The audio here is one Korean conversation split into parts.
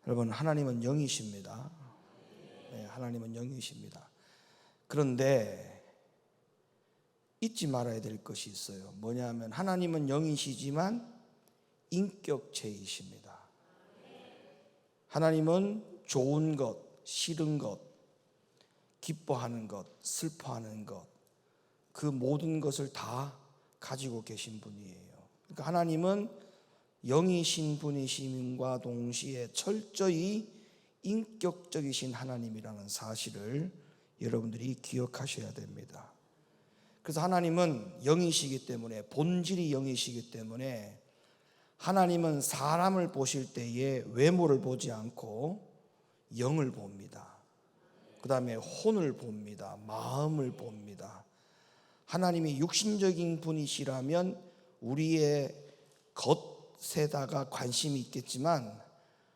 여러분, 하나님은 영이십니다. 네, 하나님은 영이십니다. 그런데 잊지 말아야 될 것이 있어요. 뭐냐면 하나님은 영이시지만 인격체이십니다. 하나님은 좋은 것, 싫은 것, 기뻐하는 것, 슬퍼하는 것, 그 모든 것을 다 가지고 계신 분이에요. 그러니까 하나님은 영이신 분이심과 동시에 철저히 인격적이신 하나님이라는 사실을 여러분들이 기억하셔야 됩니다. 그래서 하나님은 영이시기 때문에, 본질이 영이시기 때문에 하나님은 사람을 보실 때에 외모를 보지 않고 영을 봅니다. 그 다음에 혼을 봅니다. 마음을 봅니다. 하나님이 육신적인 분이시라면 우리의 겉에다가 관심이 있겠지만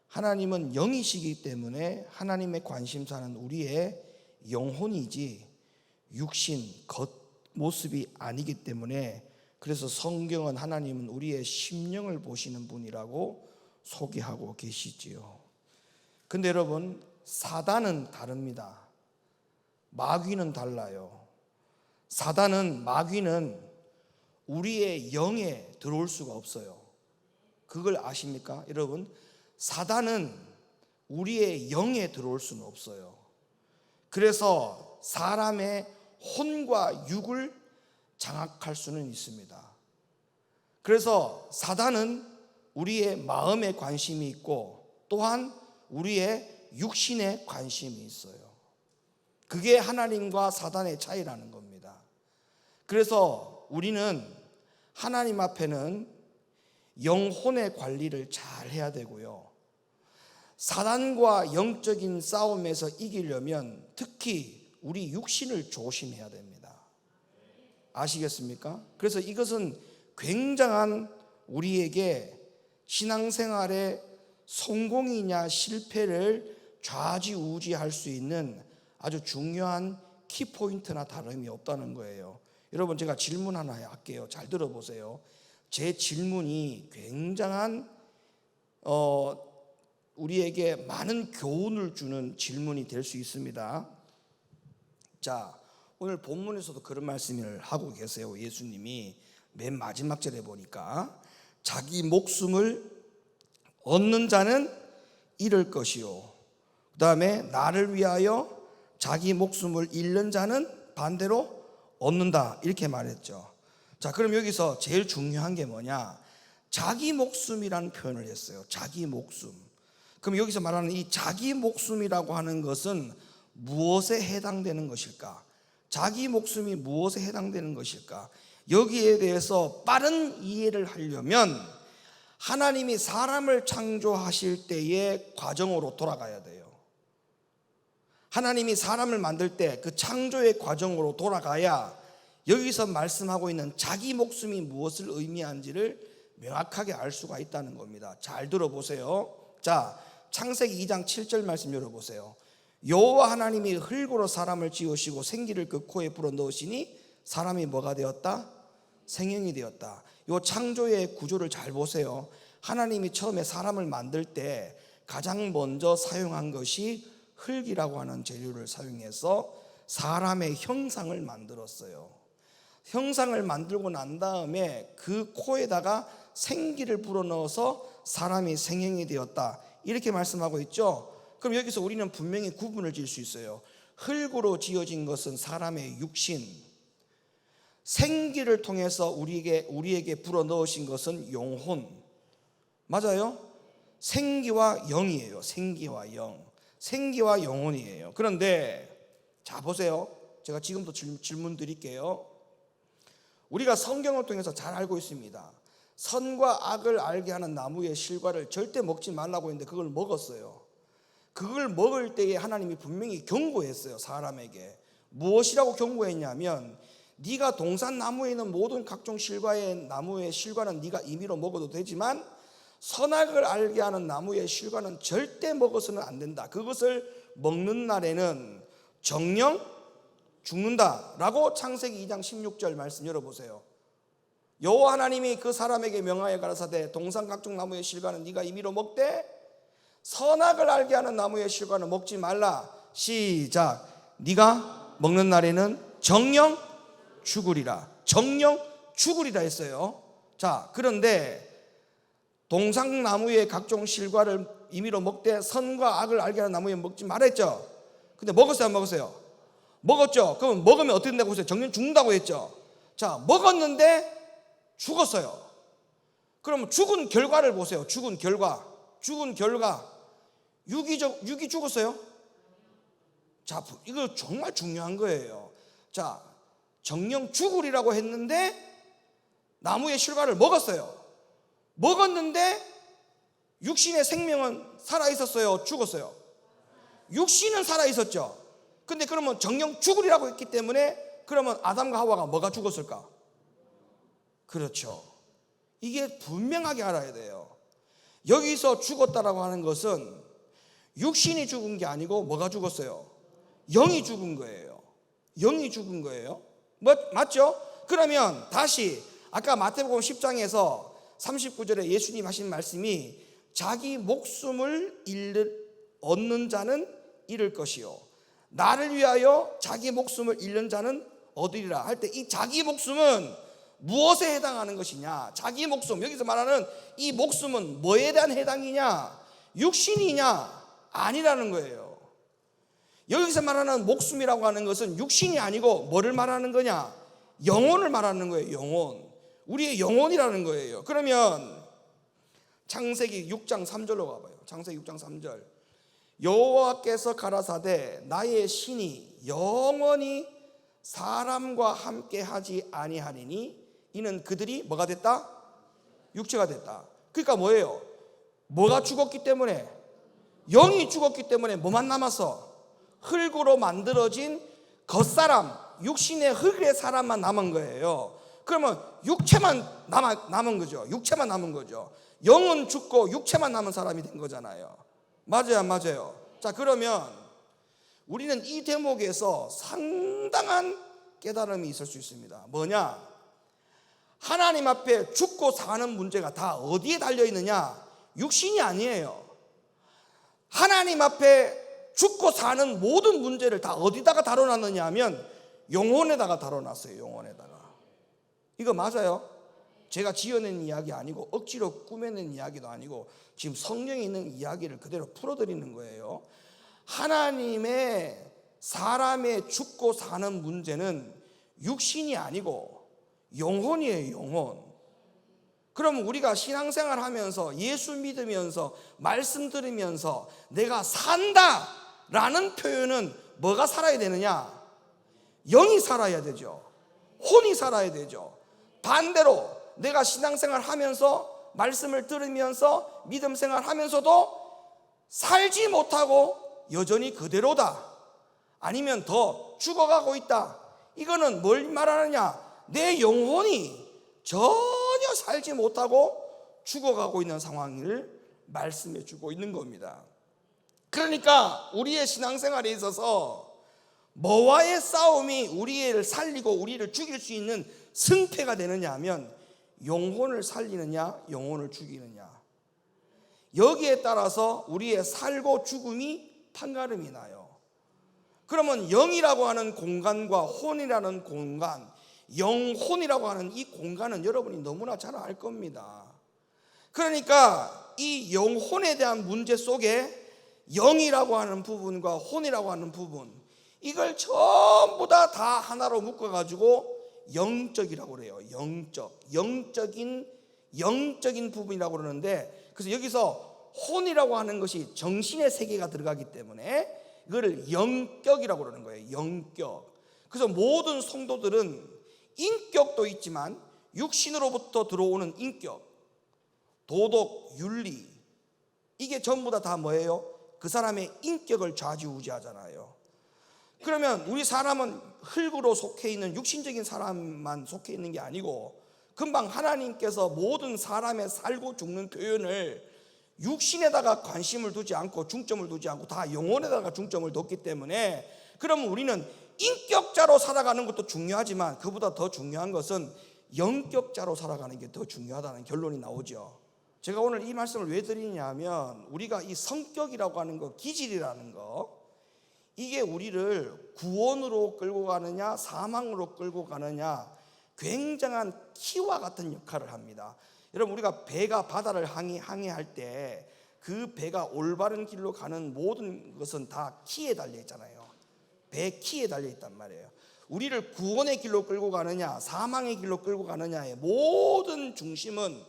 하나님은 영이시기 때문에 하나님의 관심사는 우리의 영혼이지 육신, 겉모습이 아니기 때문에, 그래서 성경은 하나님은 우리의 심령을 보시는 분이라고 소개하고 계시지요. 근데 여러분, 사단은 다릅니다. 마귀는 달라요. 마귀는 우리의 영에 들어올 수가 없어요. 그걸 아십니까? 여러분, 사단은 우리의 영에 들어올 수는 없어요. 그래서 사람의 혼과 육을 장악할 수는 있습니다. 그래서 사단은 우리의 마음에 관심이 있고 또한 우리의 육신에 관심이 있어요. 그게 하나님과 사단의 차이라는 겁니다. 그래서 우리는 하나님 앞에는 영혼의 관리를 잘 해야 되고요, 사단과 영적인 싸움에서 이기려면 특히 우리 육신을 조심해야 됩니다. 아시겠습니까? 그래서 이것은 굉장한 우리에게 신앙생활의 성공이냐 실패를 좌지우지할 수 있는 아주 중요한 키포인트나 다름이 없다는 거예요. 여러분, 제가 질문 하나 할게요. 잘 들어보세요. 제 질문이 굉장한 우리에게 많은 교훈을 주는 질문이 될 수 있습니다. 자, 오늘 본문에서도 그런 말씀을 하고 계세요. 예수님이 맨 마지막 절에 보니까 자기 목숨을 얻는 자는 잃을 것이요, 그 다음에 나를 위하여 자기 목숨을 잃는 자는 반대로 얻는다, 이렇게 말했죠. 자, 그럼 여기서 제일 중요한 게 뭐냐? 자기 목숨이라는 표현을 했어요. 자기 목숨. 그럼 여기서 말하는 이 자기 목숨이라고 하는 것은 무엇에 해당되는 것일까? 자기 목숨이 무엇에 해당되는 것일까? 여기에 대해서 빠른 이해를 하려면 하나님이 사람을 창조하실 때의 과정으로 돌아가야 돼요. 하나님이 사람을 만들 때 그 창조의 과정으로 돌아가야 여기서 말씀하고 있는 자기 목숨이 무엇을 의미하는지를 명확하게 알 수가 있다는 겁니다. 잘 들어보세요. 자, 창세기 2장 7절 말씀 열어보세요. 여호와 하나님이 흙으로 사람을 지으시고 생기를 그 코에 불어넣으시니 사람이 뭐가 되었다? 생명이 되었다. 이 창조의 구조를 잘 보세요. 하나님이 처음에 사람을 만들 때 가장 먼저 사용한 것이 흙이라고 하는 재료를 사용해서 사람의 형상을 만들었어요. 형상을 만들고 난 다음에 그 코에다가 생기를 불어넣어서 사람이 생명이 되었다, 이렇게 말씀하고 있죠. 그럼 여기서 우리는 분명히 구분을 지을 수 있어요. 흙으로 지어진 것은 사람의 육신, 생기를 통해서 우리에게 불어넣으신 것은 영혼. 맞아요? 생기와 영이에요. 생기와 영, 생기와 영혼이에요. 그런데 자, 보세요. 제가 지금도 질문 드릴게요. 우리가 성경을 통해서 잘 알고 있습니다. 선과 악을 알게 하는 나무의 실과를 절대 먹지 말라고 했는데 그걸 먹었어요. 그걸 먹을 때에 하나님이 분명히 경고했어요. 사람에게 무엇이라고 경고했냐면, 네가 동산나무에 있는 모든 각종 실과의 나무의 실과는 네가 임의로 먹어도 되지만 선악을 알게 하는 나무의 실과는 절대 먹어서는 안 된다. 그것을 먹는 날에는 정령 죽는다라고 창세기 2장 16절 말씀 열어보세요. 여호와 하나님이 그 사람에게 명하여 가라사대 동산 각종 나무의 실과는 네가 임의로 먹되 선악을 알게 하는 나무의 실과는 먹지 말라. 시작. 네가 먹는 날에는 정령 죽으리라. 정령 죽으리라 했어요. 자, 그런데 동상나무의 각종 실과를 임의로 먹되 선과 악을 알게 하는 나무에 먹지 말았죠. 근데 먹었어요, 안 먹었어요? 먹었죠. 그럼 먹으면 어떻게 된다고 했어요? 정령 죽는다고 했죠. 자, 먹었는데 죽었어요. 그럼 죽은 결과를 보세요. 죽은 결과. 육이 죽었어요? 자, 이거 정말 중요한 거예요. 자, 정령 죽으리라고 했는데 나무의 실과를 먹었어요. 먹었는데 육신의 생명은 살아있었어요? 죽었어요? 육신은 살아있었죠. 근데 그러면 정령 죽으리라고 했기 때문에 그러면 아담과 하와가 뭐가 죽었을까? 그렇죠. 이게 분명하게 알아야 돼요. 여기서 죽었다라고 하는 것은 육신이 죽은 게 아니고 뭐가 죽었어요? 영이 죽은 거예요. 영이 죽은 거예요. 맞죠? 그러면 다시 아까 마태복음 10장에서 39절에 예수님 하신 말씀이 자기 목숨을 얻는 자는 잃을 것이요 나를 위하여 자기 목숨을 잃는 자는 얻으리라 할 때 이 자기 목숨은 무엇에 해당하는 것이냐? 자기 목숨, 여기서 말하는 이 목숨은 뭐에 대한 해당이냐? 육신이냐? 아니라는 거예요. 여기서 말하는 목숨이라고 하는 것은 육신이 아니고 뭐를 말하는 거냐? 영혼을 말하는 거예요. 영혼. 우리의 영혼이라는 거예요. 그러면 창세기 6장 3절로 가봐요. 창세기 6장 3절. 여호와께서 가라사대 나의 신이 영원히 사람과 함께 하지 아니하리니 이는 그들이 뭐가 됐다? 육체가 됐다. 그러니까 뭐예요? 뭐가 죽었기 때문에? 영이 죽었기 때문에 뭐만 남았어? 흙으로 만들어진 겉사람, 육신의 흙의 사람만 남은 거예요. 그러면 육체만 남은 거죠. 육체만 남은 거죠. 영은 죽고 육체만 남은 사람이 된 거잖아요. 맞아요, 안 맞아요? 자, 그러면 우리는 이 대목에서 상당한 깨달음이 있을 수 있습니다. 뭐냐? 하나님 앞에 죽고 사는 문제가 다 어디에 달려있느냐? 육신이 아니에요. 하나님 앞에 죽고 사는 모든 문제를 다 어디다가 다뤄놨느냐 하면 영혼에다가 다뤄놨어요. 영혼에다가. 이거 맞아요? 제가 지어낸 이야기 아니고 억지로 꾸며낸 이야기도 아니고 지금 성경에 있는 이야기를 그대로 풀어드리는 거예요. 하나님의 사람의 죽고 사는 문제는 육신이 아니고 영혼이에요. 영혼. 그럼 우리가 신앙생활 하면서 예수 믿으면서 말씀 들으면서 내가 산다 라는 표현은 뭐가 살아야 되느냐? 영이 살아야 되죠. 혼이 살아야 되죠. 반대로 내가 신앙생활 하면서 말씀을 들으면서 믿음 생활 하면서도 살지 못하고 여전히 그대로다, 아니면 더 죽어가고 있다, 이거는 뭘 말하느냐? 내 영혼이 전혀 살지 못하고 죽어가고 있는 상황을 말씀해 주고 있는 겁니다. 그러니까 우리의 신앙생활에 있어서 뭐와의 싸움이 우리를 살리고 우리를 죽일 수 있는 승패가 되느냐 하면 영혼을 살리느냐 영혼을 죽이느냐, 여기에 따라서 우리의 살고 죽음이 판가름이 나요. 그러면 영이라고 하는 공간과 혼이라는 공간, 영혼이라고 하는 이 공간은 여러분이 너무나 잘 알 겁니다. 그러니까 이 영혼에 대한 문제 속에 영이라고 하는 부분과 혼이라고 하는 부분, 이걸 전부 다 하나로 묶어가지고 영적이라고 그래요. 영적인 부분이라고 그러는데, 그래서 여기서 혼이라고 하는 것이 정신의 세계가 들어가기 때문에 이거를 영격이라고 그러는 거예요. 영격. 그래서 모든 성도들은 인격도 있지만 육신으로부터 들어오는 인격, 도덕, 윤리, 이게 전부 다 뭐예요? 그 사람의 인격을 좌지우지하잖아요. 그러면 우리 사람은 흙으로 속해 있는 육신적인 사람만 속해 있는 게 아니고, 금방 하나님께서 모든 사람의 살고 죽는 표현을 육신에다가 관심을 두지 않고 중점을 두지 않고 다 영혼에다가 중점을 뒀기 때문에, 그러면 우리는 인격자로 살아가는 것도 중요하지만 그보다 더 중요한 것은 영격자로 살아가는 게 더 중요하다는 결론이 나오죠. 제가 오늘 이 말씀을 왜 드리냐 하면 우리가 이 성격이라고 하는 거, 기질이라는 거, 이게 우리를 구원으로 끌고 가느냐 사망으로 끌고 가느냐 굉장한 키와 같은 역할을 합니다. 여러분, 우리가 배가 바다를 항해할 때 그 배가 올바른 길로 가는 모든 것은 다 키에 달려 있잖아요. 배 키에 달려 있단 말이에요. 우리를 구원의 길로 끌고 가느냐 사망의 길로 끌고 가느냐의 모든 중심은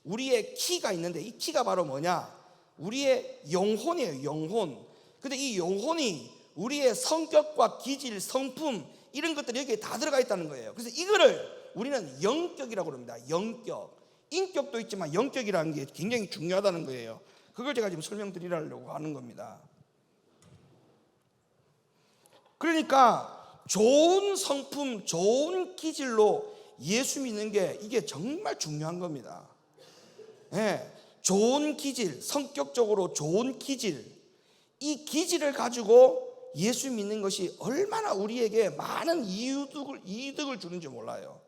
우리의 키가 있는데, 이 키가 바로 뭐냐? 우리의 영혼이에요. 영혼. 근데 이 영혼이 우리의 성격과 기질, 성품, 이런 것들이 여기에 다 들어가 있다는 거예요. 그래서 이거를 우리는 영격이라고 합니다. 영격. 인격도 있지만 영격이라는 게 굉장히 중요하다는 거예요. 그걸 제가 지금 설명드리려고 하는 겁니다. 그러니까 좋은 성품, 좋은 기질로 예수 믿는 게 이게 정말 중요한 겁니다. 네, 좋은 기질, 성격적으로 좋은 기질, 이 기질을 가지고 예수 믿는 것이 얼마나 우리에게 많은 이득을 주는지 몰라요.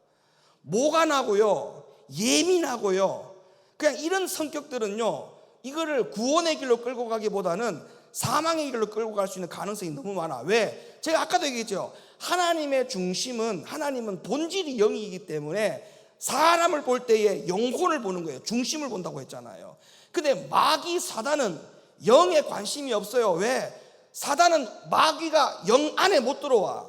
모간하고요, 예민하고요, 그냥 이런 성격들은요, 이거를 구원의 길로 끌고 가기보다는 사망의 길로 끌고 갈 수 있는 가능성이 너무 많아. 왜? 제가 아까도 얘기했죠. 하나님의 중심은, 하나님은 본질이 영이기 때문에 사람을 볼 때에 영혼을 보는 거예요. 중심을 본다고 했잖아요. 근데 마귀, 사단은 영에 관심이 없어요. 왜? 사단은 마귀가 영 안에 못 들어와.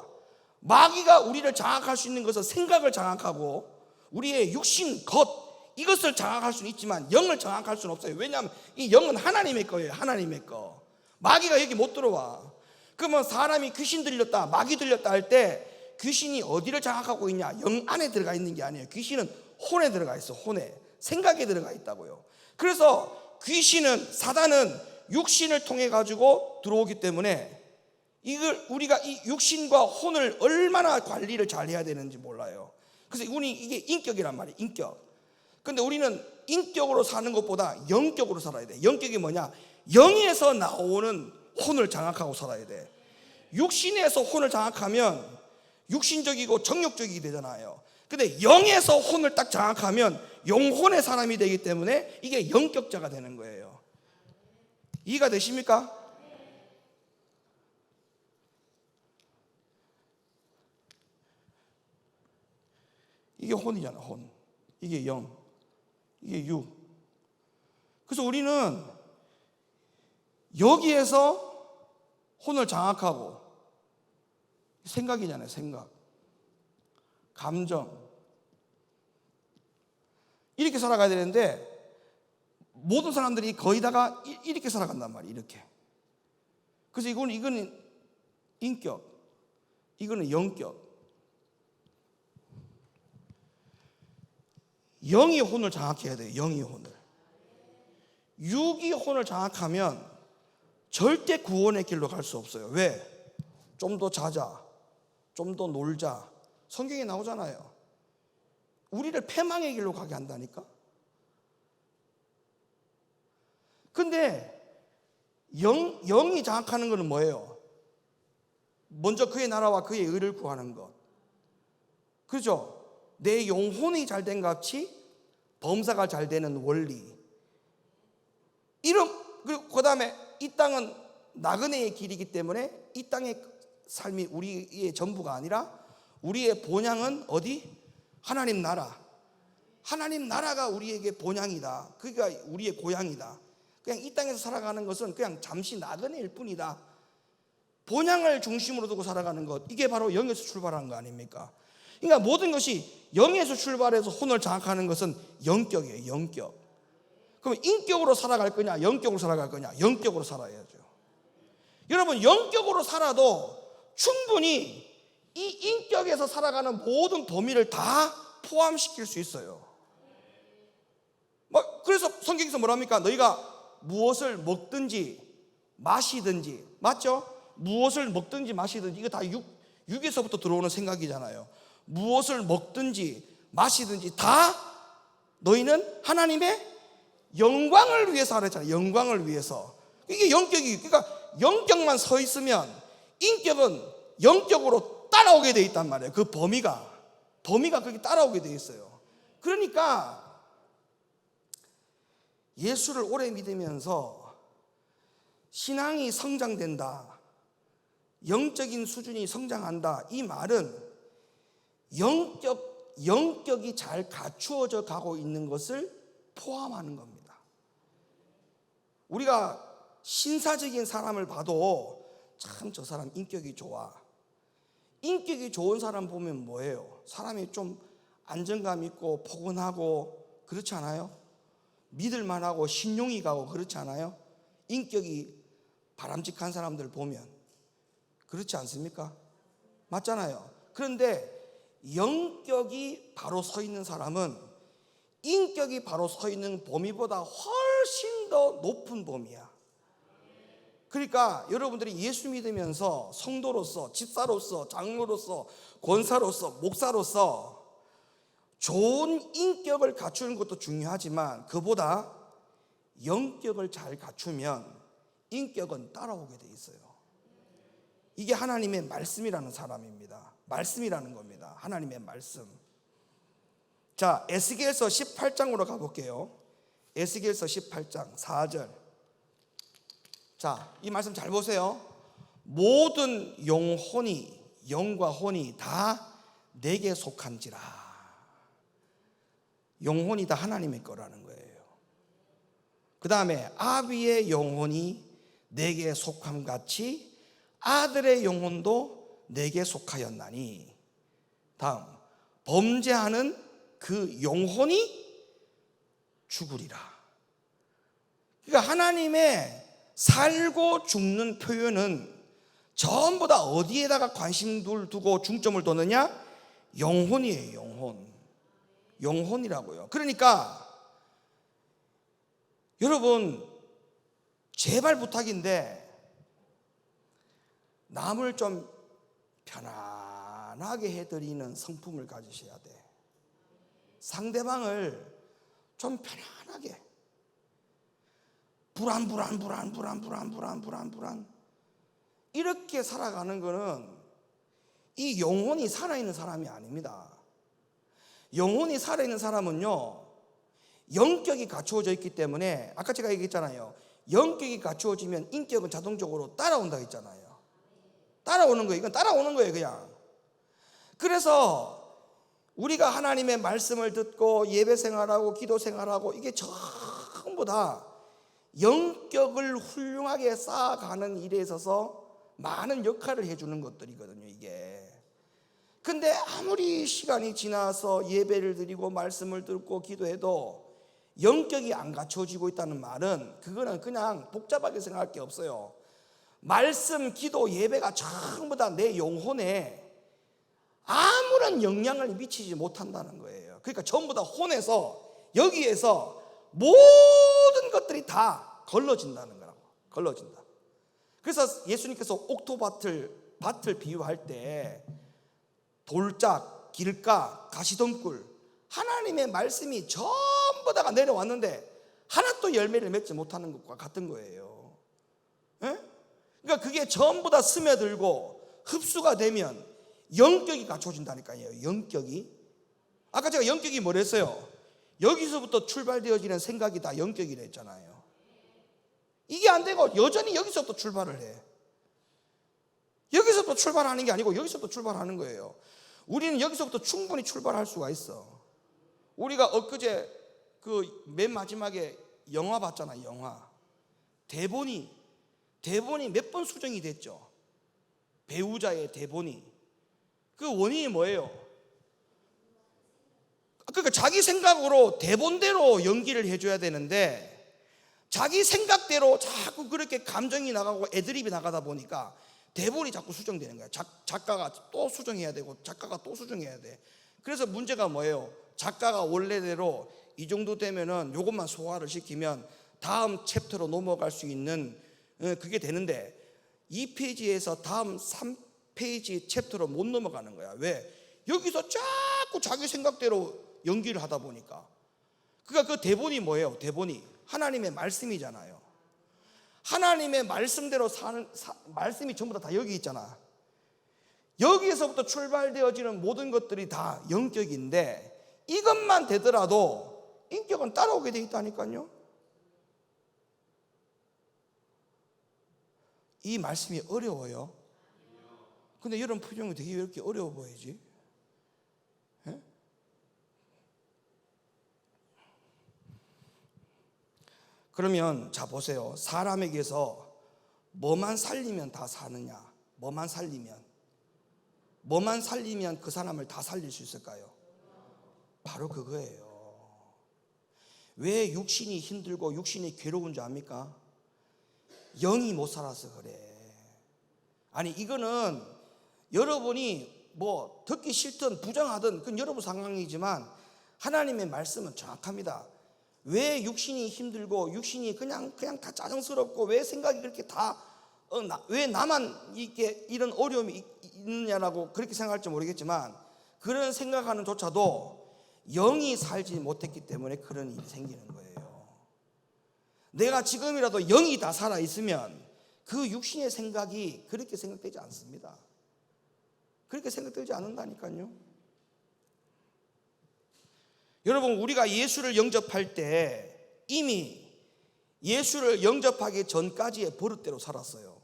마귀가 우리를 장악할 수 있는 것은 생각을 장악하고 우리의 육신, 겉, 이것을 장악할 수는 있지만 영을 장악할 수는 없어요. 왜냐하면 이 영은 하나님의 거예요. 하나님의 거. 마귀가 여기 못 들어와. 그러면 사람이 귀신 들렸다, 마귀 들렸다 할 때 귀신이 어디를 장악하고 있냐? 영 안에 들어가 있는 게 아니에요. 귀신은 혼에 들어가 있어. 혼에. 생각에 들어가 있다고요. 그래서 귀신은, 사단은 육신을 통해 가지고 들어오기 때문에 이걸 우리가 이 육신과 혼을 얼마나 관리를 잘 해야 되는지 몰라요. 그래서 이게 인격이란 말이에요. 인격. 근데 우리는 인격으로 사는 것보다 영격으로 살아야 돼. 영격이 뭐냐? 영에서 나오는 혼을 장악하고 살아야 돼. 육신에서 혼을 장악하면 육신적이고 정욕적이게 되잖아요. 근데 영에서 혼을 딱 장악하면 영혼의 사람이 되기 때문에 이게 영격자가 되는 거예요. 이해가 되십니까? 이게 혼이잖아. 혼. 이게 영. 이게 육. 그래서 우리는 여기에서 혼을 장악하고, 생각이잖아요. 생각, 감정, 이렇게 살아가야 되는데 모든 사람들이 거의 다가 이렇게 살아간단 말이에요. 이렇게. 그래서 이거는 인격, 이거는 영격. 영이 혼을 장악해야 돼요. 영이 혼을. 육이 혼을 장악하면 절대 구원의 길로 갈 수 없어요. 왜? 좀 더 자자, 좀 더 놀자. 성경에 나오잖아요. 우리를 패망의 길로 가게 한다니까. 근데 영이 장악하는 것은 뭐예요? 먼저 그의 나라와 그의 의를 구하는 것. 그죠? 내 영혼이 잘된 같이 범사가 잘 되는 원리. 그리고 그 다음에 이 땅은 나그네의 길이기 때문에 이 땅의 삶이 우리의 전부가 아니라 우리의 본향은 어디? 하나님 나라. 하나님 나라가 우리에게 본향이다. 그러니까 우리의 고향이다. 그냥 이 땅에서 살아가는 것은 그냥 잠시 나그네일 뿐이다. 본향을 중심으로 두고 살아가는 것, 이게 바로 영에서 출발하는 거 아닙니까? 그러니까 모든 것이 영에서 출발해서 혼을 장악하는 것은 영격이에요. 영격. 그럼 인격으로 살아갈 거냐, 영격으로 살아갈 거냐? 영격으로 살아야죠. 여러분, 영격으로 살아도 충분히 이 인격에서 살아가는 모든 범위를 다 포함시킬 수 있어요. 그래서 성경에서 뭐랍니까? 너희가 무엇을 먹든지 마시든지, 맞죠? 무엇을 먹든지 마시든지, 이거 다 육에서부터 들어오는 생각이잖아요. 무엇을 먹든지 마시든지 다 너희는 하나님의 영광을 위해서 하랬잖아요. 영광을 위해서. 이게 영격이, 그러니까 영격만 서 있으면 인격은 영격으로 따라오게 돼 있단 말이에요. 그 범위가 그렇게 따라오게 돼 있어요. 그러니까 예수를 오래 믿으면서 신앙이 성장된다, 영적인 수준이 성장한다, 이 말은 영격이 잘 갖추어져 가고 있는 것을 포함하는 겁니다. 우리가 신사적인 사람을 봐도 참 저 사람 인격이 좋아. 인격이 좋은 사람 보면 뭐예요? 사람이 좀 안정감 있고 포근하고 그렇지 않아요? 믿을만하고 신용이 가고 그렇지 않아요? 인격이 바람직한 사람들 보면 그렇지 않습니까? 맞잖아요. 그런데 영격이 바로 서 있는 사람은 인격이 바로 서 있는 범위보다 훨씬 더 높은 범위야. 그러니까 여러분들이 예수 믿으면서 성도로서, 집사로서, 장로로서, 권사로서, 목사로서 좋은 인격을 갖추는 것도 중요하지만 그보다 영격을 잘 갖추면 인격은 따라오게 돼 있어요. 이게 하나님의 말씀이라는 사람입니다. 말씀이라는 겁니다. 하나님의 말씀. 자, 에스겔서 18장으로 가볼게요. 에스겔서 18장 4절. 자, 이 말씀 잘 보세요. 모든 영과 혼이 다 내게 속한지라. 영혼이 다 하나님의 거라는 거예요. 그 다음에 아비의 영혼이 내게 속함 같이 아들의 영혼도 내게 속하였나니. 다음, 범죄하는 그 영혼이 죽으리라. 그러니까 하나님의 살고 죽는 표현은 전부 다 어디에다가 관심을 두고 중점을 뒀느냐? 영혼이에요. 영혼이라고요. 그러니까 여러분, 제발 부탁인데 남을 좀 편안하게 해드리는 성품을 가지셔야 돼. 상대방을 좀 편안하게, 불안 이렇게 살아가는 거는 이 영혼이 살아있는 사람이 아닙니다. 영혼이 살아있는 사람은요, 영격이 갖추어져 있기 때문에, 아까 제가 얘기했잖아요. 영격이 갖추어지면 인격은 자동적으로 따라온다고 했잖아요. 따라오는 거예요. 이건 따라오는 거예요, 그냥. 그래서 우리가 하나님의 말씀을 듣고 예배 생활하고 기도 생활하고 이게 전부 다 영격을 훌륭하게 쌓아가는 일에 있어서 많은 역할을 해주는 것들이거든요, 이게. 근데 아무리 시간이 지나서 예배를 드리고 말씀을 듣고 기도해도 영격이 안 갖춰지고 있다는 말은 그거는 그냥 복잡하게 생각할 게 없어요. 말씀, 기도, 예배가 전부 다 내 영혼에 아무런 영향을 미치지 못한다는 거예요. 그러니까 전부 다 혼에서, 여기에서 모든 것들이 다 걸러진다는 거라고. 걸러진다. 그래서 예수님께서 밭을 비유할 때 돌짝, 길가, 가시덤굴, 하나님의 말씀이 전부 다가 내려왔는데 하나도 열매를 맺지 못하는 것과 같은 거예요. 예? 그러니까 그게 전부 다 스며들고 흡수가 되면 영격이 갖춰진다니까요. 영격이. 아까 제가 영격이 뭐랬어요? 여기서부터 출발되어지는 생각이 다 영격이라 했잖아요. 이게 안 되고 여전히 여기서부터 출발을 해. 여기서부터 출발하는 게 아니고 여기서부터 출발하는 거예요. 우리는 여기서부터 충분히 출발할 수가 있어. 우리가 엊그제 그 맨 마지막에 영화 봤잖아요. 영화. 대본이 몇 번 수정이 됐죠. 배우자의 대본이. 그 원인이 뭐예요? 그러니까 자기 생각으로 대본대로 연기를 해줘야 되는데 자기 생각대로 자꾸 그렇게 감정이 나가고 애드립이 나가다 보니까 대본이 자꾸 수정되는 거야. 작가가 또 수정해야 되고 작가가 또 수정해야 돼. 그래서 문제가 뭐예요? 작가가 원래대로 이 정도 되면은 요것만 소화를 시키면 다음 챕터로 넘어갈 수 있는 그게 되는데 2페이지에서 다음 3페이지 챕터로 못 넘어가는 거야. 왜? 여기서 자꾸 자기 생각대로 연기를 하다 보니까. 그러니까 그 대본이 뭐예요? 대본이 하나님의 말씀이잖아요. 하나님의 말씀대로 사는 말씀이 전부 다 여기 있잖아. 여기에서부터 출발되어지는 모든 것들이 다 영격인데 이것만 되더라도 인격은 따라오게 돼 있다니까요. 이 말씀이 어려워요? 근데 여러분 표정이 되게 왜 이렇게 어려워 보이지? 예? 그러면 자 보세요. 사람에게서 뭐만 살리면 다 사느냐? 뭐만 살리면 그 사람을 다 살릴 수 있을까요? 바로 그거예요. 왜 육신이 힘들고 육신이 괴로운 줄 압니까? 영이 못 살아서 그래. 아니 이거는 여러분이 뭐 듣기 싫든 부정하든 그건 여러분 상황이지만 하나님의 말씀은 정확합니다. 왜 육신이 힘들고 육신이 그냥 다 짜증스럽고 왜 생각이 그렇게 왜 나만 이게 이런 어려움이 있느냐라고 그렇게 생각할지 모르겠지만 그런 생각하는 조차도 영이 살지 못했기 때문에 그런 일이 생기는 거예요. 내가 지금이라도 영이 다 살아 있으면 그 육신의 생각이 그렇게 생각되지 않습니다. 그렇게 생각되지 않는다니까요. 여러분 우리가 예수를 영접할 때 이미 예수를 영접하기 전까지의 버릇대로 살았어요.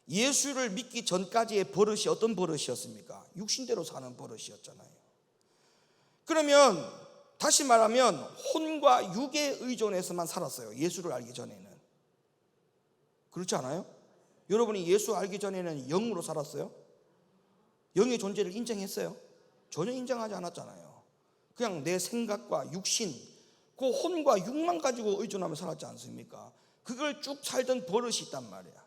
예수를 믿기 전까지의 버릇이 어떤 버릇이었습니까? 육신대로 사는 버릇이었잖아요. 그러면 다시 말하면 혼과 육에 의존해서만 살았어요. 예수를 알기 전에는. 그렇지 않아요? 여러분이 예수 알기 전에는 영으로 살았어요? 영의 존재를 인정했어요? 전혀 인정하지 않았잖아요. 그냥 내 생각과 육신, 그 혼과 육만 가지고 의존하며 살았지 않습니까? 그걸 쭉 살던 버릇이 있단 말이야.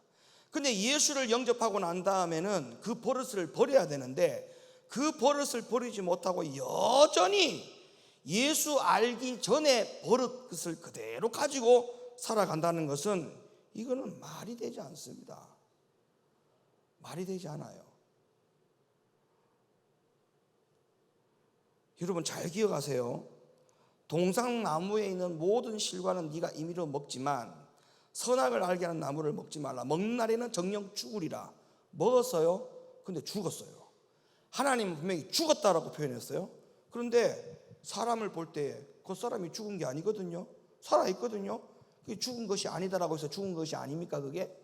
근데 예수를 영접하고 난 다음에는 그 버릇을 버려야 되는데 그 버릇을 버리지 못하고 여전히 예수 알기 전에 버릇을 그대로 가지고 살아간다는 것은 이거는 말이 되지 않습니다. 말이 되지 않아요. 여러분 잘 기억하세요. 동상나무에 있는 모든 실과는 네가 임의로 먹지만 선악을 알게 하는 나무를 먹지 말라. 먹는 날에는 정령 죽으리라. 먹었어요. 근데 죽었어요. 하나님은 분명히 죽었다라고 표현했어요. 그런데 사람을 볼 때 그 사람이 죽은 게 아니거든요. 살아있거든요. 그게 죽은 것이 아니다라고 해서 죽은 것이 아닙니까 그게?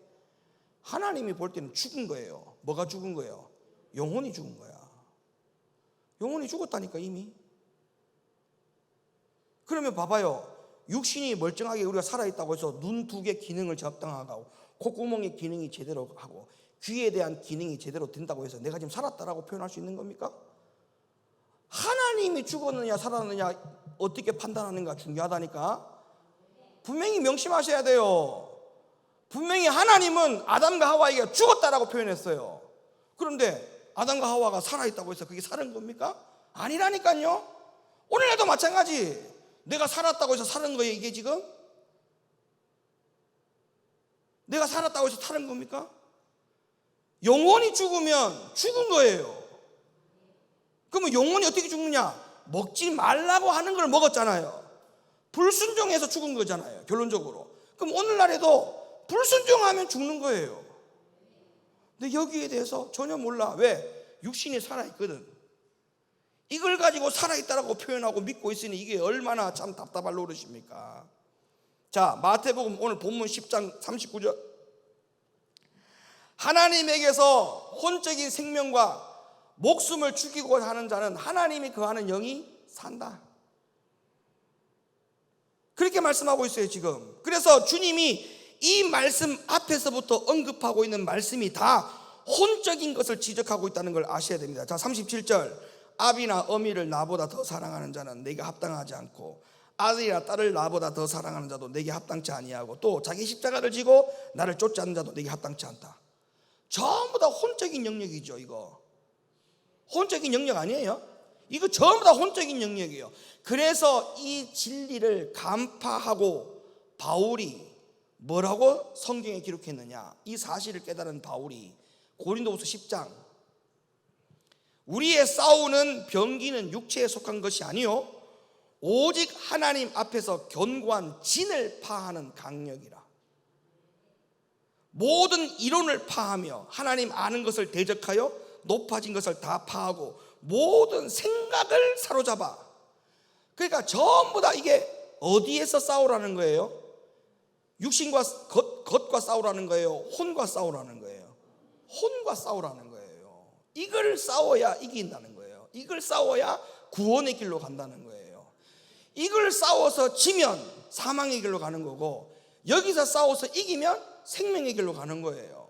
하나님이 볼 때는 죽은 거예요. 뭐가 죽은 거예요? 영혼이 죽은 거야. 영혼이 죽었다니까 이미. 그러면 봐봐요. 육신이 멀쩡하게 우리가 살아있다고 해서 눈 두 개 기능을 적당하고 콧구멍의 기능이 제대로 하고 귀에 대한 기능이 제대로 된다고 해서 내가 지금 살았다라고 표현할 수 있는 겁니까? 하나님이 죽었느냐 살았느냐 어떻게 판단하는가 중요하다니까. 분명히 명심하셔야 돼요. 분명히 하나님은 아담과 하와에게 죽었다라고 표현했어요. 그런데 아담과 하와가 살아있다고 해서 그게 살은 겁니까? 아니라니까요. 오늘날도 마찬가지. 내가 살았다고 해서 사는 거예요 이게 지금? 내가 살았다고 해서 사는 겁니까? 영혼이 죽으면 죽은 거예요. 그러면 영혼이 어떻게 죽느냐? 먹지 말라고 하는 걸 먹었잖아요. 불순종해서 죽은 거잖아요 결론적으로. 그럼 오늘날에도 불순종하면 죽는 거예요. 근데 여기에 대해서 전혀 몰라. 왜? 육신이 살아있거든. 이걸 가지고 살아있다라고 표현하고 믿고 있으니 이게 얼마나 참 답답할 노릇입니까? 자, 마태복음 오늘 본문 10장 39절. 하나님에게서 혼적인 생명과 목숨을 죽이고 하는 자는 하나님이 거하는 영이 산다. 그렇게 말씀하고 있어요 지금. 그래서 주님이 이 말씀 앞에서부터 언급하고 있는 말씀이 다 혼적인 것을 지적하고 있다는 걸 아셔야 됩니다. 자, 37절. 아비나 어미를 나보다 더 사랑하는 자는 내게 합당하지 않고 아들이나 딸을 나보다 더 사랑하는 자도 내게 합당치 아니하고 또 자기 십자가를 지고 나를 쫓지 않는 자도 내게 합당치 않다. 전부 다 혼적인 영역이죠. 이거 혼적인 영역 아니에요? 이거 전부 다 혼적인 영역이에요. 그래서 이 진리를 간파하고 바울이 뭐라고 성경에 기록했느냐? 이 사실을 깨달은 바울이 고린도후서 10장 우리의 싸우는 병기는 육체에 속한 것이 아니요 오직 하나님 앞에서 견고한 진을 파하는 강력이라. 모든 이론을 파하며 하나님 아는 것을 대적하여 높아진 것을 다 파하고 모든 생각을 사로잡아. 그러니까 전부 다 이게 어디에서 싸우라는 거예요? 육신과 겉과 싸우라는 거예요? 혼과 싸우라는 거예요? 혼과 싸우라는 거예요. 이걸 싸워야 이긴다는 거예요. 이걸 싸워야 구원의 길로 간다는 거예요. 이걸 싸워서 지면 사망의 길로 가는 거고, 여기서 싸워서 이기면 생명의 길로 가는 거예요.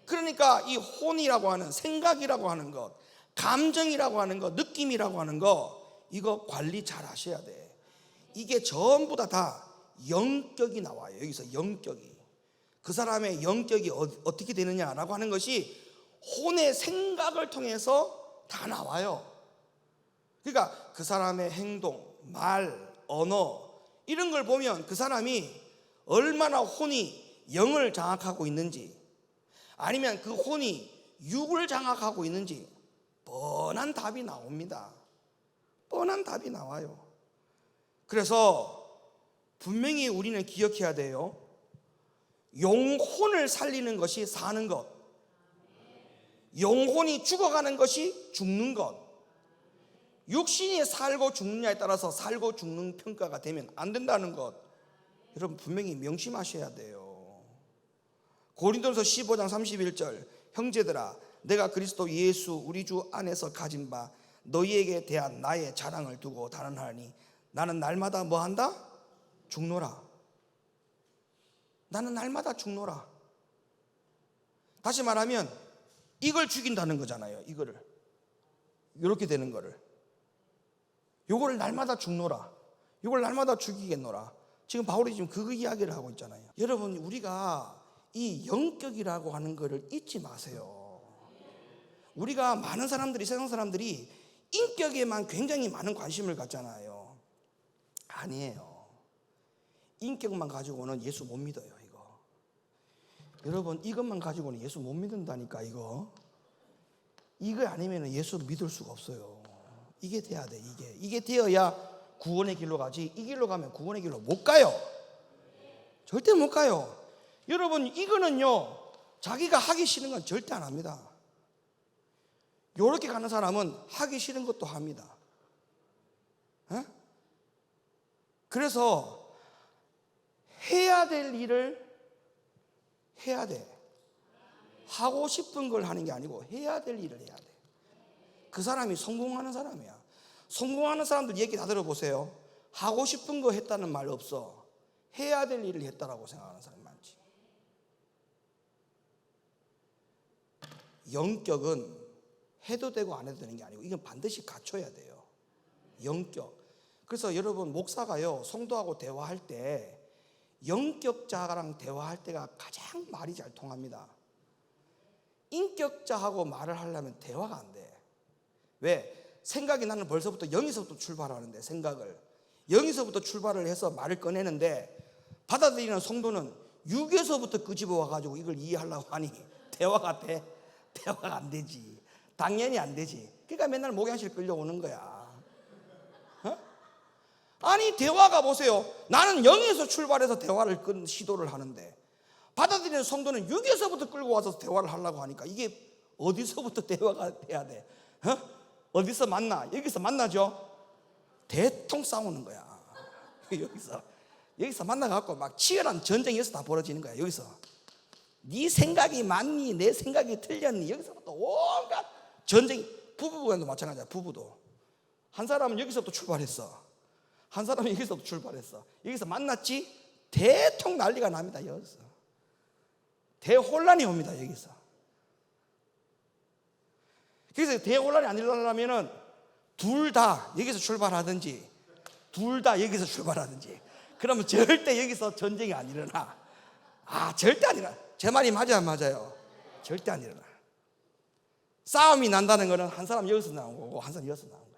그러니까 이 혼이라고 하는, 생각이라고 하는 것, 감정이라고 하는 것, 느낌이라고 하는 거, 이거 관리 잘 하셔야 돼. 이게 전부 다 영격이 나와요. 여기서 영격이, 그 사람의 영격이 어떻게 되느냐라고 하는 것이 혼의 생각을 통해서 다 나와요. 그러니까 그 사람의 행동, 말, 언어, 이런 걸 보면 그 사람이 얼마나 혼이 영을 장악하고 있는지, 아니면 그 혼이 육을 장악하고 있는지 뻔한 답이 나옵니다. 뻔한 답이 나와요. 그래서 분명히 우리는 기억해야 돼요. 영혼을 살리는 것이 사는 것, 영혼이 죽어가는 것이 죽는 것. 육신이 살고 죽느냐에 따라서 살고 죽는 평가가 되면 안 된다는 것, 여러분 분명히 명심하셔야 돼요. 고린도전서 15장 31절, 형제들아 내가 그리스도 예수 우리 주 안에서 가진 바 너희에게 대한 나의 자랑을 두고 단언하니 나는 날마다 뭐한다? 죽노라. 나는 날마다 죽노라. 다시 말하면 이걸 죽인다는 거잖아요. 이거를, 이렇게 되는 거를, 요거를 날마다 죽노라, 요걸 날마다 죽이겠노라. 지금 바울이 지금 그 이야기를 하고 있잖아요. 여러분, 우리가 이 영격이라고 하는 거를 잊지 마세요. 우리가 많은 사람들이, 세상 사람들이 인격에만 굉장히 많은 관심을 갖잖아요. 아니에요. 인격만 가지고는 예수 못 믿어요. 이거 여러분, 이것만 가지고는 예수 못 믿는다니까. 이거 아니면 예수 믿을 수가 없어요. 이게 돼야 돼. 이게 되어야 구원의 길로 가지. 이 길로 가면 구원의 길로 못 가요. 절대 못 가요. 여러분, 이거는요, 자기가 하기 싫은 건 절대 안 합니다. 요렇게 가는 사람은 하기 싫은 것도 합니다. 그래서 해야 될 일을 해야 돼. 하고 싶은 걸 하는 게 아니고 해야 될 일을 해야 돼. 그 사람이 성공하는 사람이야. 성공하는 사람들 얘기 다 들어보세요. 하고 싶은 거 했다는 말 없어. 해야 될 일을 했다라고 생각하는 사람이 많지. 영격은 해도 되고 안 해도 되는 게 아니고, 이건 반드시 갖춰야 돼요. 영격. 그래서 여러분, 목사가요, 성도하고 대화할 때 영격자랑 대화할 때가 가장 말이 잘 통합니다. 인격자하고 말을 하려면 대화가 안 돼. 왜? 생각이 나는 벌써부터 영에서부터 출발하는데, 생각을 영에서부터 출발을 해서 말을 꺼내는데, 받아들이는 성도는 육에서부터 끄집어 와가지고 이걸 이해하려고 하니 대화가 돼? 대화가 안 되지. 당연히 안 되지. 그러니까 맨날 목욕실 끌려오는 거야. 아니, 대화가 보세요. 나는 영에서 출발해서 대화를 시도를 하는데, 받아들이는 성도는 육에서부터 끌고 와서 대화를 하려고 하니까 이게 어디서부터 대화가 돼야 돼? 어디서 만나? 여기서 만나죠? 대통 싸우는 거야. 여기서 만나갖고 막 치열한 전쟁이 여기서 다 벌어지는 거야. 여기서 네 생각이 맞니? 내 생각이 틀렸니? 여기서부터 온갖 전쟁이. 부부간도 마찬가지야. 부부도 한 사람은 여기서부터 출발했어, 한 사람은 여기서부터 출발했어. 여기서 만났지? 대통 난리가 납니다. 여기서 대혼란이 옵니다. 여기서. 그래서 대혼란이 안 일어나려면 둘 다 여기서 출발하든지, 둘 다 여기서 출발하든지, 그러면 절대 여기서 전쟁이 안 일어나. 절대 안 일어나. 제 말이 맞아요, 안 맞아요? 절대 안 일어나. 싸움이 난다는 거는 한 사람 여기서 나온 거고 한 사람 여기서 나온 거예요.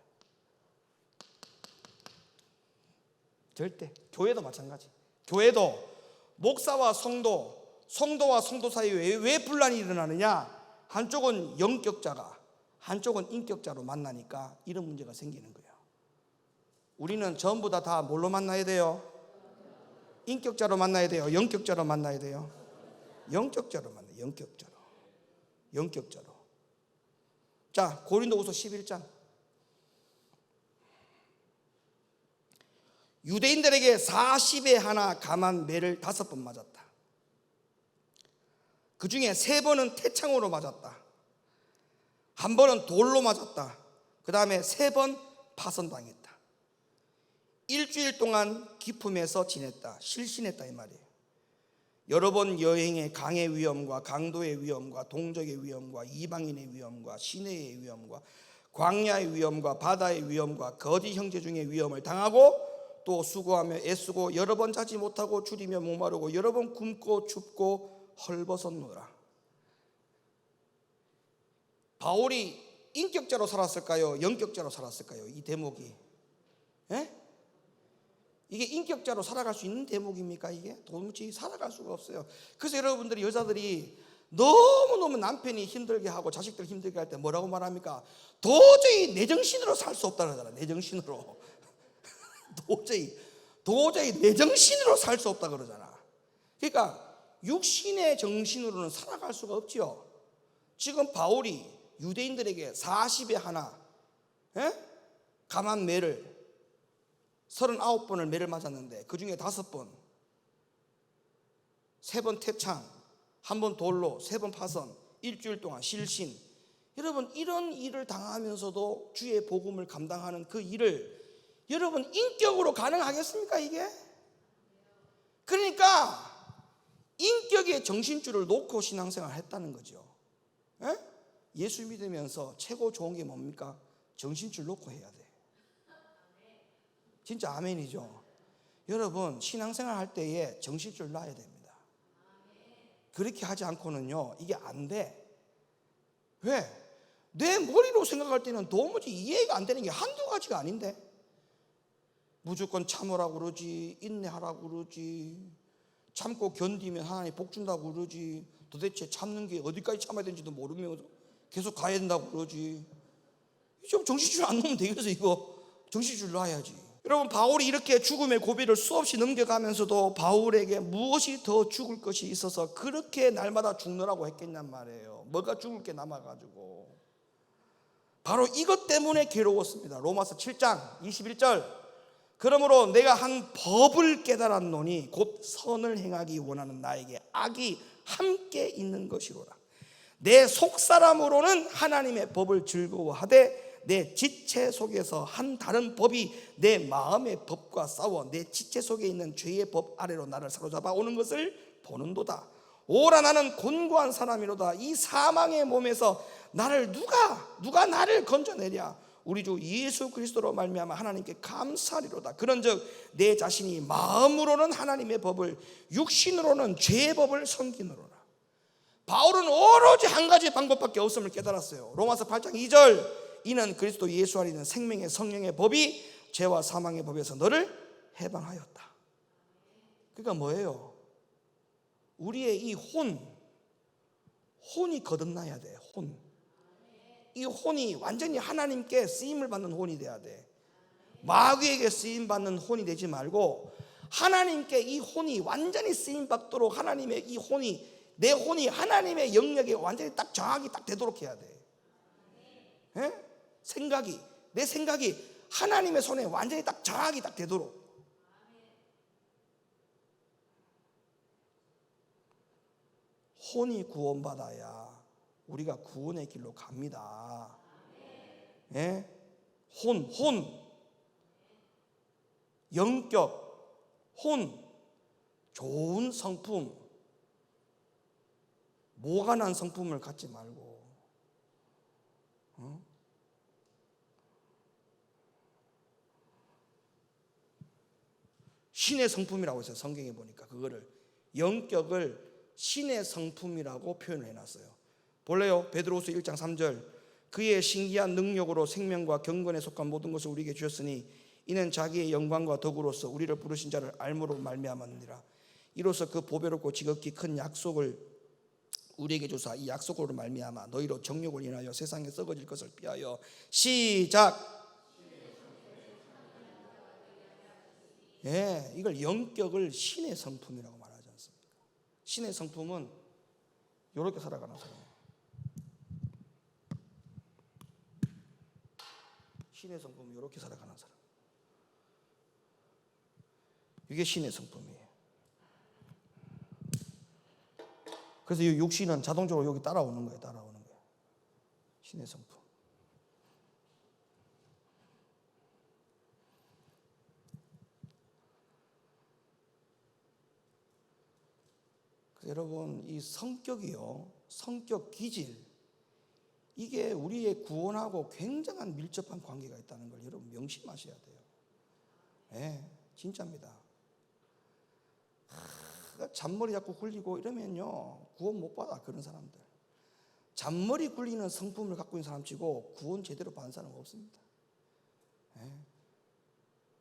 절대. 교회도 마찬가지. 교회도 목사와 성도와 성도 사이에 왜 분란이 일어나느냐? 한쪽은 영격자가, 한쪽은 인격자로 만나니까 이런 문제가 생기는 거예요. 우리는 전부 다 뭘로 만나야 돼요? 인격자로 만나야 돼요? 영격자로 만나야 돼요? 영격자로 만나요. 영격자로. 자, 고린도후서 11장. 유대인들에게 40에 하나 감한 매를 5번 맞았다. 그 중에 3번은 태창으로 맞았다. 1번은 돌로 맞았다. 그 다음에 3번 파선당했다. 일주일 동안 기품에서 지냈다. 실신했다 이 말이에요. 여러 번 여행의 강의 위험과 강도의 위험과 동족의 위험과 이방인의 위험과 시내의 위험과 광야의 위험과 바다의 위험과 거짓 형제 중의 위험을 당하고 또 수고하며 애쓰고 여러 번 자지 못하고 줄이며 목마르고 여러 번 굶고 춥고 헐벗었노라. 바울이 인격자로 살았을까요? 영격자로 살았을까요? 이 대목이 이게 인격자로 살아갈 수 있는 대목입니까? 이게 도무지 살아갈 수가 없어요. 그래서 여러분들이 여자들이 너무너무 남편이 힘들게 하고 자식들 힘들게 할 때 뭐라고 말합니까? 도저히 내 정신으로 살 수 없다 그러잖아. 내 정신으로 도저히 내 정신으로 살 수 없다 그러잖아. 그러니까 육신의 정신으로는 살아갈 수가 없죠. 지금 바울이 유대인들에게 40에 하나 감한 매를 39번을 매를 맞았는데 그 중에 5번 3번 태창 1번 돌로 3번 파선 일주일 동안 실신. 여러분 이런 일을 당하면서도 주의 복음을 감당하는 그 일을 여러분 인격으로 가능하겠습니까 이게? 그러니까 인격의 정신줄을 놓고 신앙생활을 했다는 거죠. 예수 믿으면서 최고 좋은 게 뭡니까? 정신줄 놓고 해야 돼. 진짜 아멘이죠. 여러분 신앙생활 할 때에 정신줄 놔야 됩니다. 그렇게 하지 않고는요 이게 안 돼. 왜? 내 머리로 생각할 때는 도무지 이해가 안 되는 게 한두 가지가 아닌데 무조건 참으라고 그러지, 인내하라고 그러지, 참고 견디면 하나님 복 준다고 그러지, 도대체 참는 게 어디까지 참아야 되는지도 모르면서 계속 가야 된다고 그러지. 좀 정신줄 안 놓으면 되겠어. 이거 정신줄 놔야지. 여러분 바울이 이렇게 죽음의 고비를 수없이 넘겨가면서도 바울에게 무엇이 더 죽을 것이 있어서 그렇게 날마다 죽느라고 했겠냔 말이에요. 뭐가 죽을 게 남아가지고 바로 이것 때문에 괴로웠습니다. 로마서 7장 21절 그러므로 내가 한 법을 깨달았노니 곧 선을 행하기 원하는 나에게 악이 함께 있는 것이로라. 내 속사람으로는 하나님의 법을 즐거워하되 내 지체 속에서 한 다른 법이 내 마음의 법과 싸워 내 지체 속에 있는 죄의 법 아래로 나를 사로잡아 오는 것을 보는도다. 오라 나는 곤고한 사람이로다. 이 사망의 몸에서 나를 누가 나를 건져내랴. 우리 주 예수 그리스도로 말미암아 하나님께 감사하리로다. 그런즉 내 자신이 마음으로는 하나님의 법을 육신으로는 죄의 법을 섬기노라. 바울은 오로지 한 가지 방법밖에 없음을 깨달았어요. 로마서 8장 2절 이는 그리스도 예수 안에 있는 생명의 성령의 법이 죄와 사망의 법에서 너를 해방하였다. 그러니까 뭐예요? 우리의 이 혼이 거듭나야 돼. 이 혼이 완전히 하나님께 쓰임을 받는 혼이 돼야 돼. 마귀에게 쓰임 받는 혼이 되지 말고 하나님께 이 혼이 완전히 쓰임 받도록 하나님의 이 혼이 내 혼이 하나님의 영역에 완전히 딱 정확히 딱 되도록 해야 돼. 내 생각이 하나님의 손에 완전히 딱 정확히 딱 되도록. 혼이 구원받아야 우리가 구원의 길로 갑니다. 혼, 영격, 좋은 성품, 모간한 성품을 갖지 말고 신의 성품이라고 해서 성경에 보니까 그거를 영격을 신의 성품이라고 표현을 해놨어요. 볼래요? 베드로후서 1장 3절 그의 신기한 능력으로 생명과 경건에 속한 모든 것을 우리에게 주셨으니 이는 자기의 영광과 덕으로서 우리를 부르신 자를 알므로 말미암았느니라. 이로써 그 보배롭고 지극히 큰 약속을 우리에게 주사 이 약속으로 말미암아 너희로 정욕을 인하여 세상에 썩어질 것을 피하여 시작. 이걸 영격을 신의 성품이라고 말하지 않습니까? 신의 성품은 이렇게 살아가는 사람이에요. 신의 성품은 이렇게 살아가는 사람. 이게 신의 성품이에요. 그래서 이 육신은 자동적으로 여기 따라오는 거예요. 신의 성품. 그래서 여러분, 이 성격이요, 성격 기질, 이게 우리의 구원하고 굉장한 밀접한 관계가 있다는 걸 여러분 명심하셔야 돼요. 네, 진짜입니다. 잔머리 자꾸 굴리고 이러면요, 구원 못 받아. 그런 사람들, 잔머리 굴리는 성품을 갖고 있는 사람 치고 구원 제대로 받는 사람은 없습니다. 네,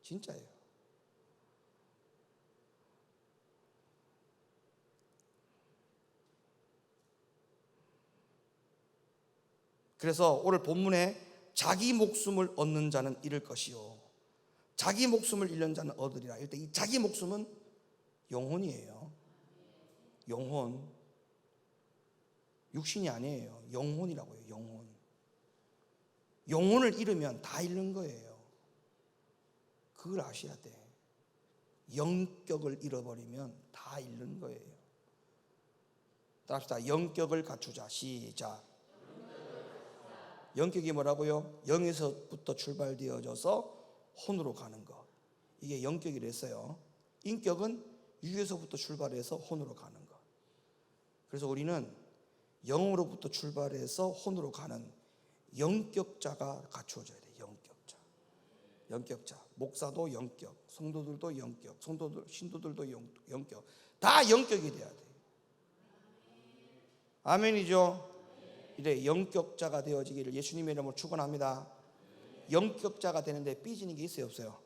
진짜예요. 그래서 오늘 본문에 자기 목숨을 얻는 자는 잃을 것이요 자기 목숨을 잃는 자는 얻으리라. 일단 이 자기 목숨은 영혼이에요. 영혼, 육신이 아니에요. 영혼이라고요. 영혼. 영혼을 잃으면 다 잃는 거예요. 그걸 아셔야 돼. 영격을 잃어버리면 다 잃는 거예요. 따라합시다. 영격을 갖추자. 시작. 영격이 뭐라고요? 영에서부터 출발되어져서 혼으로 가는 것. 이게 영격이라 했어요. 인격은 육에서부터 출발해서 혼으로 가는 것. 그래서 우리는 영으로부터 출발해서 혼으로 가는 영격자가 갖추어져야 돼. 영격자. 목사도 영격, 성도들도 영격, 신도들도 영격. 다 영격이 돼야 돼. 아멘이죠? 이래 영격자가 되어지기를 예수님의 이름으로 축원합니다. 영격자가 되는데 삐지는 게 있어요, 없어요?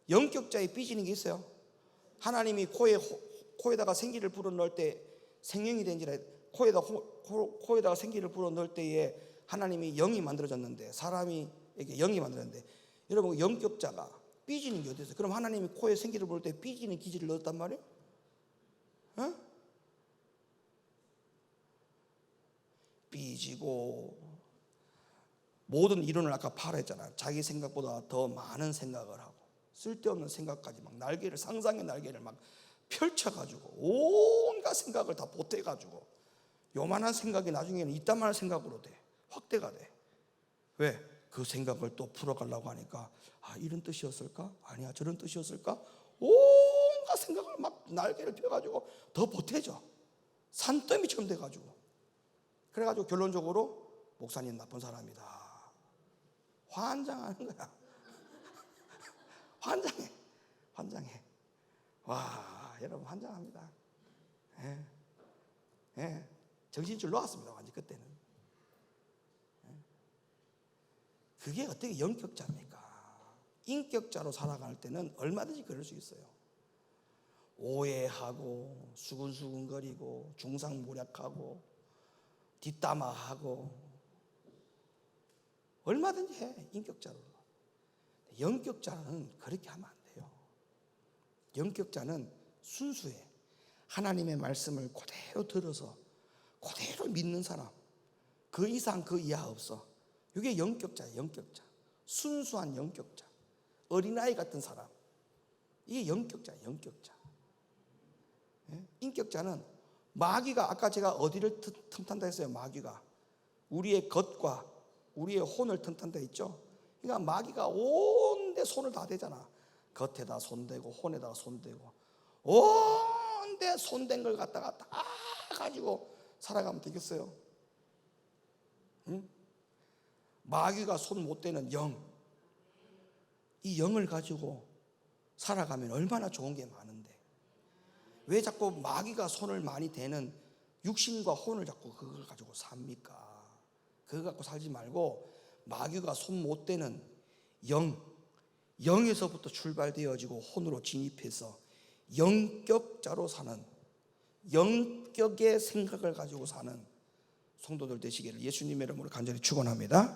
영격자에 삐지는 게 있어요. 하나님이 코에다가 생기를 불어넣을 때 생명이 된지라, 코에다가 생기를 불어넣을 때에 하나님이 영이 만들어졌는데, 사람에게 영이 만들어졌는데, 여러분 영격자가 삐지는 게 어디 있어요? 그럼 하나님이 코에 생기를 불을 때 삐지는 기질을 넣었단 말이에요? 어? 삐지고, 모든 이론을 아까 팔았잖아요. 자기 생각보다 더 많은 생각을 하고 쓸데없는 생각까지 막 상상의 날개를 막 펼쳐가지고 온갖 생각을 다 보태가지고 요만한 생각이 나중에는 이따만한 생각으로 돼. 확대가 돼. 왜? 그 생각을 또 풀어가려고 하니까, 이런 뜻이었을까? 아니야, 저런 뜻이었을까? 온갖 생각을 막 날개를 펴가지고 더 보태져. 산더미처럼 돼가지고. 그래가지고 결론적으로 목사님 나쁜 사람이다. 환장하는 거야. 환장해. 와, 여러분 환장합니다. 정신줄 놓았습니다. 완전 그때는. 그게 어떻게 영격자입니까? 인격자로 살아갈 때는 얼마든지 그럴 수 있어요. 오해하고 수근수근거리고 중상모략하고 뒷담화하고 얼마든지 해. 인격자로. 영격자는 그렇게 하면 안 돼요. 영격자는 순수해. 하나님의 말씀을 그대로 들어서 그대로 믿는 사람. 그 이상 그 이하 없어. 이게 영격자예요. 영격자. 순수한 영격자. 어린아이 같은 사람. 이게 영격자예요. 영격자. 인격자는 마귀가, 아까 제가 어디를 틈탄다 했어요? 마귀가 우리의 겉과 우리의 혼을 틈탄다 했죠. 그러니까 마귀가 온데 손을 다 대잖아. 겉에다 손대고 혼에다가 손대고 온데 손댄 걸 갖다가 다 가지고 살아가면 되겠어요? 응? 마귀가 손 못 대는 영, 이 영을 가지고 살아가면 얼마나 좋은 게 많은데, 왜 자꾸 마귀가 손을 많이 대는 육신과 혼을 자꾸 그걸 가지고 삽니까? 그거 갖고 살지 말고 마귀가 손 못 대는 영에서부터 출발되어지고 혼으로 진입해서 영격자로 사는, 영격의 생각을 가지고 사는 성도들 되시기를 예수님의 이름으로 간절히 축원합니다.